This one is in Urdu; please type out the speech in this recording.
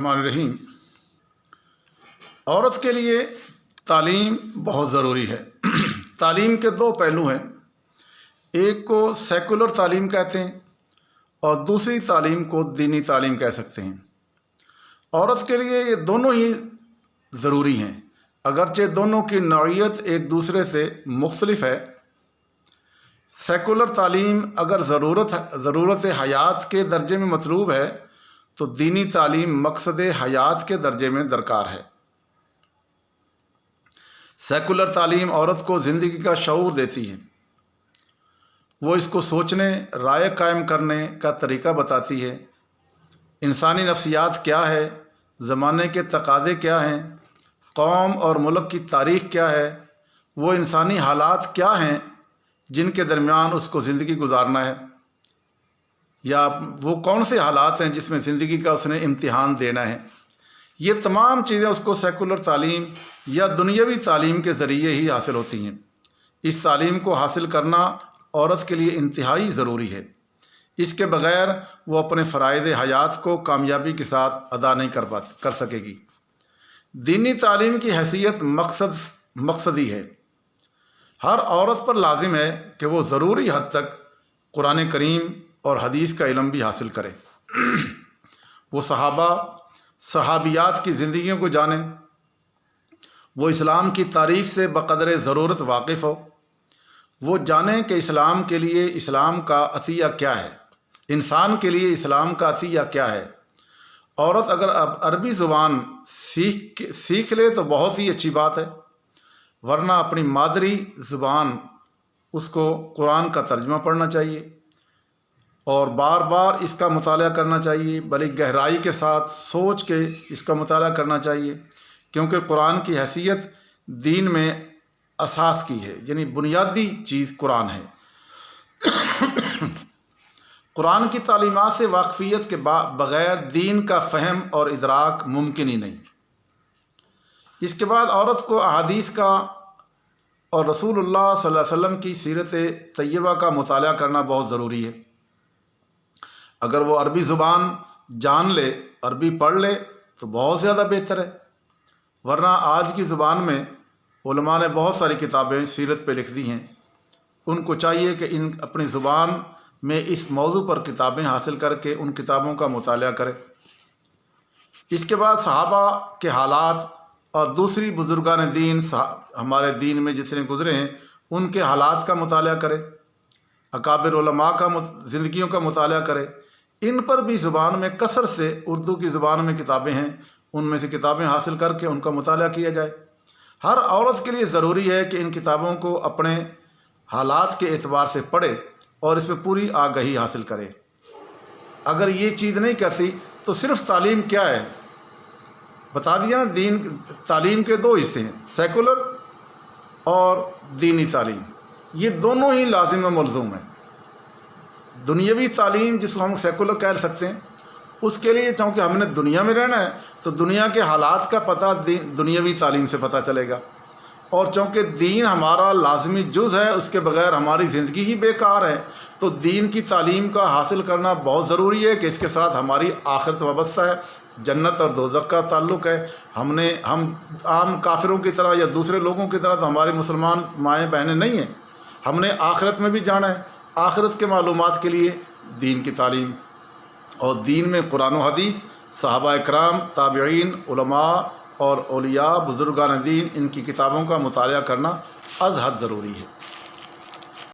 الرحمن الرحیم۔ عورت کے لیے تعلیم بہت ضروری ہے۔ تعلیم کے دو پہلو ہیں، ایک کو سیکولر تعلیم کہتے ہیں اور دوسری تعلیم کو دینی تعلیم کہہ سکتے ہیں۔ عورت کے لیے یہ دونوں ہی ضروری ہیں، اگرچہ دونوں کی نوعیت ایک دوسرے سے مختلف ہے۔ سیکولر تعلیم اگر ضرورت حیات کے درجے میں مطلوب ہے تو دینی تعلیم مقصد حیات کے درجے میں درکار ہے۔ سیکولر تعلیم عورت کو زندگی کا شعور دیتی ہے، وہ اس کو سوچنے، رائے قائم کرنے کا طریقہ بتاتی ہے۔ انسانی نفسیات کیا ہے، زمانے کے تقاضے کیا ہیں، قوم اور ملک کی تاریخ کیا ہے، وہ انسانی حالات کیا ہیں جن کے درمیان اس کو زندگی گزارنا ہے، یا وہ کون سے حالات ہیں جس میں زندگی کا اس نے امتحان دینا ہے۔ یہ تمام چیزیں اس کو سیکولر تعلیم یا دنیاوی تعلیم کے ذریعے ہی حاصل ہوتی ہیں۔ اس تعلیم کو حاصل کرنا عورت کے لیے انتہائی ضروری ہے، اس کے بغیر وہ اپنے فرائض حیات کو کامیابی کے ساتھ ادا نہیں کر سکے گی۔ دینی تعلیم کی حیثیت مقصدی ہے۔ ہر عورت پر لازم ہے کہ وہ ضروری حد تک قرآن کریم اور حدیث کا علم بھی حاصل کرے، وہ صحابیات کی زندگیوں کو جانے، وہ اسلام کی تاریخ سے بقدر ضرورت واقف ہو، وہ جانے کہ اسلام کے لیے اسلام کا عطیہ کیا ہے، انسان کے لیے اسلام کا عطیہ کیا ہے۔ عورت اگر عربی زبان سیکھ لے تو بہت ہی اچھی بات ہے، ورنہ اپنی مادری زبان اس کو قرآن کا ترجمہ پڑھنا چاہیے اور بار بار اس کا مطالعہ کرنا چاہیے، بڑی گہرائی کے ساتھ سوچ کے اس کا مطالعہ کرنا چاہیے، کیونکہ قرآن کی حیثیت دین میں اساس کی ہے، یعنی بنیادی چیز قرآن ہے۔ قرآن کی تعلیمات سے واقفیت کے بغیر دین کا فہم اور ادراک ممکن ہی نہیں۔ اس کے بعد عورت کو احادیث کا اور رسول اللہ صلی اللہ علیہ وسلم کی سیرت طیبہ کا مطالعہ کرنا بہت ضروری ہے۔ اگر وہ عربی زبان جان لے، عربی پڑھ لے تو بہت زیادہ بہتر ہے، ورنہ آج کی زبان میں علماء نے بہت ساری کتابیں سیرت پہ لکھ دی ہیں، ان کو چاہیے کہ اپنی زبان میں اس موضوع پر کتابیں حاصل کر کے ان کتابوں کا مطالعہ کرے۔ اس کے بعد صحابہ کے حالات اور دوسری بزرگان دین ہمارے دین میں جتنے گزرے ہیں ان کے حالات کا مطالعہ کرے، اکابر علماء کا زندگیوں کا مطالعہ کرے۔ ان پر بھی زبان میں کثرت سے اردو کی زبان میں کتابیں ہیں، ان میں سے کتابیں حاصل کر کے ان کا مطالعہ کیا جائے۔ ہر عورت کے لیے ضروری ہے کہ ان کتابوں کو اپنے حالات کے اعتبار سے پڑھے اور اس میں پوری آگہی حاصل کرے۔ اگر یہ چیز نہیں کرتی تو صرف تعلیم کیا ہے، بتا دیا نا، تعلیم کے دو حصے ہیں، سیکولر اور دینی تعلیم، یہ دونوں ہی لازم و ملزوم ہیں۔ دنیاوی تعلیم جس کو ہم سیکولر کہہ سکتے ہیں، اس کے لیے چونکہ ہم نے دنیا میں رہنا ہے تو دنیا کے حالات کا پتہ دنیاوی تعلیم سے پتہ چلے گا، اور چونکہ دین ہمارا لازمی جز ہے، اس کے بغیر ہماری زندگی ہی بیکار ہے، تو دین کی تعلیم کا حاصل کرنا بہت ضروری ہے کہ اس کے ساتھ ہماری آخرت وابستہ ہے، جنت اور دوزخ کا تعلق ہے۔ ہم عام کافروں کی طرح یا دوسرے لوگوں کی طرح تو ہمارے مسلمان مائیں بہنیں نہیں ہیں، ہم نے آخرت میں بھی جانا ہے۔ آخرت کے معلومات کے لیے دین کی تعلیم، اور دین میں قرآن و حدیث، صحابہ اکرام، تابعین، علماء اور اولیاء بزرگان دین، ان کی کتابوں کا مطالعہ کرنا از حد ضروری ہے۔